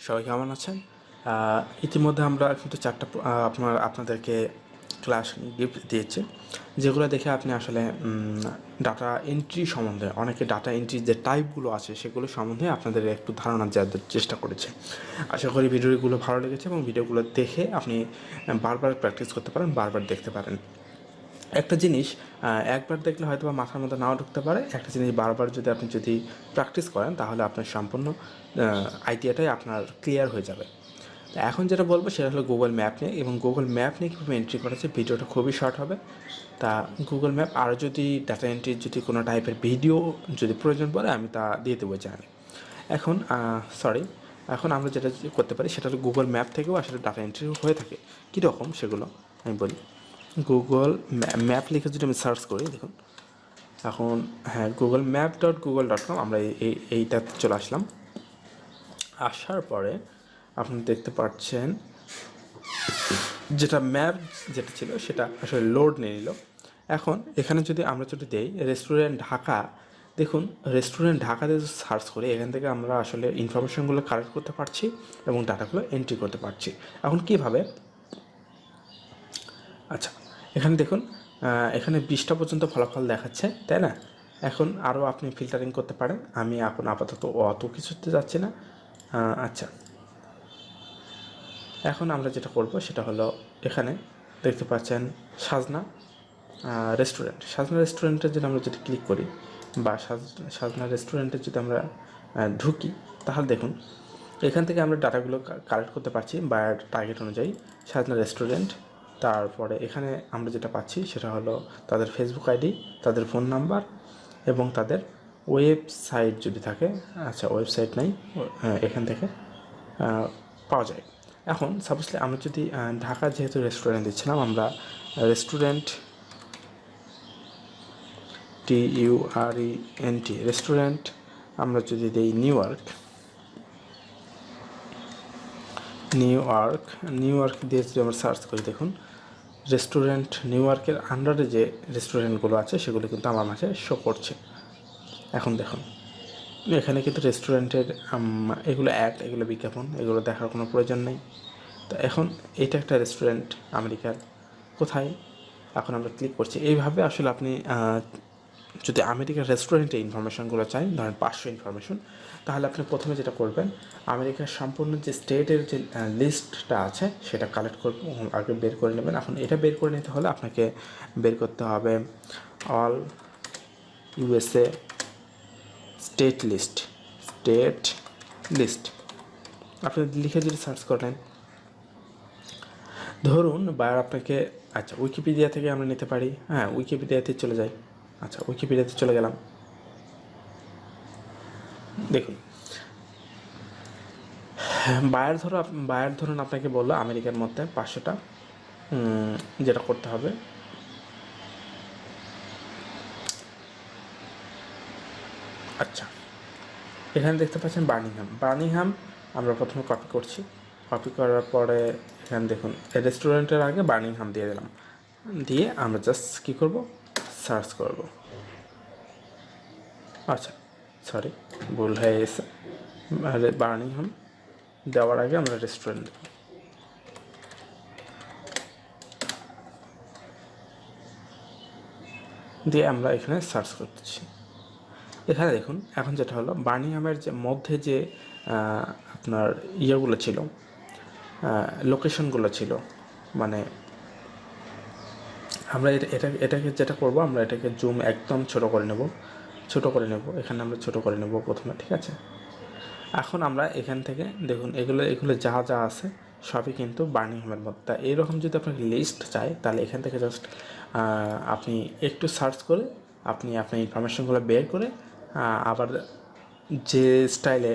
সবাই কেমন আছেন? ইতিমধ্যে আমরা কিন্তু 4টা আপনাদেরকে ক্লাস গিফট দিয়েছি, যেগুলো দেখে আপনি আসলে ডাটা এন্ট্রি সম্বন্ধে, অনেকে ডাটা এন্ট্রির যে টাইপগুলো আছে সেগুলো সম্বন্ধে আপনাদের একটু ধারণা দেওয়ার চেষ্টা করেছে। আশা করি ভিডিওগুলো ভালো লেগেছে এবং ভিডিওগুলো দেখে আপনি বারবার প্র্যাকটিস করতে পারেন, বারবার দেখতে পারেন। একটা জিনিস একবার দেখলে হয়তো বা মাথার মধ্যে নাও ঢুকতে পারে। একটা জিনিস বারবার আপনি যদি প্র্যাকটিস করেন তাহলে আপনার সম্পূর্ণ আইডিয়াটাই আপনার ক্লিয়ার হয়ে যাবে। তো এখন যেটা বলবো সেটা হলো গুগল ম্যাপ নিয়ে, এবং গুগল ম্যাপ নিয়ে কীভাবে এন্ট্রি করা যায়। ভিডিওটা খুবই শর্ট হবে। তা গুগল ম্যাপ আরও যদি ডাটা এন্ট্রির যদি কোনো টাইপের ভিডিও যদি প্রয়োজন পড়ে আমি তা দিয়ে দেবো চ্যানেলে। এখন আমরা যেটা করতে পারি সেটা হলো গুগল ম্যাপ থেকেও আসলে ডাটা এন্ট্রি হয়ে থাকে। কীরকম সেগুলো আমি বলি। গুগল ম্যাপ লিখে যদি আমি সার্চ করি, দেখুন এখন গুগল ম্যাপ .google.com আমরা এইটাতে চলে আসলাম। আসার পরে আপনি দেখতে পাচ্ছেন ম্যাপ যেটা ছিল সেটা আসলে লোড নিয়ে নিল। এখন এখানে যদি আমরা দেই রেস্টুরেন্ট ঢাকা, দেখুন রেস্টুরেন্ট ঢাকাতে সার্চ করি, এখান থেকে আমরা আসলে ইনফরমেশনগুলো কালেক্ট করতে পারছি এবং ডাটাগুলো এন্ট্রি করতে পারছি। এখন কীভাবে? আচ্ছা, এখানে দেখুন এখানে 20টা পর্যন্ত ফলাফল দেখাচ্ছে, তাই না? এখন আরও আপনি ফিল্টারিং করতে পারেন। আমি এখন আপাতত অত কিছুতে যাচ্ছি না। আচ্ছা, এখন আমরা যেটা করব সেটা হলো, এখানে দেখতে পাচ্ছেন সাজনা রেস্টুরেন্টে যদি আমরা ক্লিক করি বা সাজনা রেস্টুরেন্টে যদি আমরা ঢুকি, তাহলে দেখুন এখান থেকে আমরা ডাটাগুলো কালেক্ট করতে পারছি বায়ার টার্গেট অনুযায়ী। সাজনা রেস্টুরেন্ট, তারপরে এখানে আমরা যেটা পাচ্ছি সেটা হলো তাদের ফেসবুক আইডি, তাদের ফোন নাম্বার এবং তাদের ওয়েবসাইট যদি থাকে। আচ্ছা, ওয়েবসাইট নাই, এখান থেকে পাওয়া যায়। এখন সাপোজলি আমরা যদি ঢাকা যেহেতু রেস্টুরেন্ট দিচ্ছিলাম, আমরা রেস্টুরেন্ট TURENT রেস্টুরেন্ট আমরা যদি দিই নিউ ইয়র্ক দিয়ে যদি আমরা সার্চ করি, দেখুন রেস্টুরেন্ট নিউ ইয়র্কের আন্ডারে যে রেস্টুরেন্টগুলো আছে সেগুলো কিন্তু আমার মাঝে শো করছে। এখন দেখুন এখানে কিন্তু রেস্টুরেন্টের এগুলো এগুলো বিজ্ঞাপন, এগুলো দেখার কোনো প্রয়োজন নেই। তো এখন এটা একটা রেস্টুরেন্ট আমেরিকার কোথায়, এখন আমরা ক্লিক করছি। এইভাবে আসলে আপনি যদি আমেরিকার রেস্টুরেন্টের ইনফরমেশনগুলো চাই, ধরেন 500 ইনফরমেশন, তাহলে আপনি প্রথমে যেটা করবেন, আমেরিকার সম্পূর্ণ যে স্টেটের যে লিস্টটা আছে সেটা কালেক্ট করবে, আগে বের করে নেবেন। এখন এটা বের করে নিতে হলে আপনাকে বের করতে হবে অল USA স্টেট লিস্ট আপনি লিখে যদি সার্চ করেন, ধরুন বায়ার আপনাকে, আচ্ছা উইকিপিডিয়া থেকে আমরা নিতে পারি। উইকিপিডিয়াতে চলে যাই। আচ্ছা, উইকিপিডিয়াতে চলে গেলাম। দেখুন বায়ার ধরুন আপনাকে বললো আমেরিকার মধ্যে 500টা, যেটা করতে হবে আচ্ছা, এখানে দেখতে পাচ্ছেন বার্মিংহাম আমরা প্রথমে কপি করছি। কপি করার পরে এখানে দেখুন রেস্টুরেন্টের আগে বার্মিংহাম দিয়ে দিলাম, দিয়ে আমরা জাস্ট কী করব, সার্চ করব। আচ্ছা সরি, ভুল হয়ে গেছে। বার্মিংহাম দেওয়ার আগে আমরা রেস্টুরেন্ট দেব। দিয়ে আমরা এখানে সার্চ করতেছি। এখানে দেখুন এখন যেটা হলো বার্মিংহামের যে মধ্যে যে আপনার ইয়েগুলো ছিল, লোকেশনগুলো ছিল, মানে আমরা এটাকে যেটা করব, আমরা এটাকে জুম একদম ছোট করে নেব। এখানে আমরা ছোট করে নেব প্রথমে, ঠিক আছে? এখন আমরা এখান থেকে দেখুন এগুলো যা আছে সবই কিন্তু বার্মিংহামের মধ্যে। তা এইরকম যদি আপনাকে লিস্ট চাই, তাহলে এখান থেকে জাস্ট আপনি একটু সার্চ করে আপনি আপনার ইনফরমেশনগুলো বের করে আবার যে স্টাইলে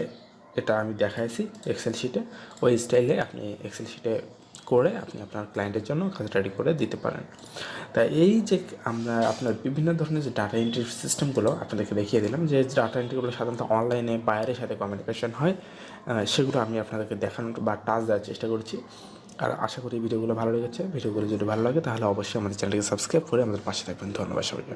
এটা আমি দেখাইছি এক্সেল শিটে, ওই স্টাইলে আপনি এক্সেল শিটে করে আপনি আপনার ক্লায়েন্টের জন্য কাজ রেডি করে দিতে পারেন। তাই এই যে আমরা আপনার বিভিন্ন ধরনের যে ডাটা এন্ট্রি সিস্টেমগুলো আপনাদেরকে দেখিয়ে দিলাম, যে ডাটা এন্ট্রিগুলো সাধারণত অনলাইনে বায়ারের সাথে কমিউনিকেশন হয়, সেগুলো আমি আপনাদেরকে দেখানোর বা টাচ দেওয়ার চেষ্টা করছি। আর আশা করি ভিডিওগুলো ভালো লেগেছে। ভিডিওগুলো যদি ভালো লাগে তাহলে অবশ্যই আমাদের চ্যানেলকে সাবস্ক্রাইব করে আমাদের পাশে থাকবেন। ধন্যবাদ সবাইকে।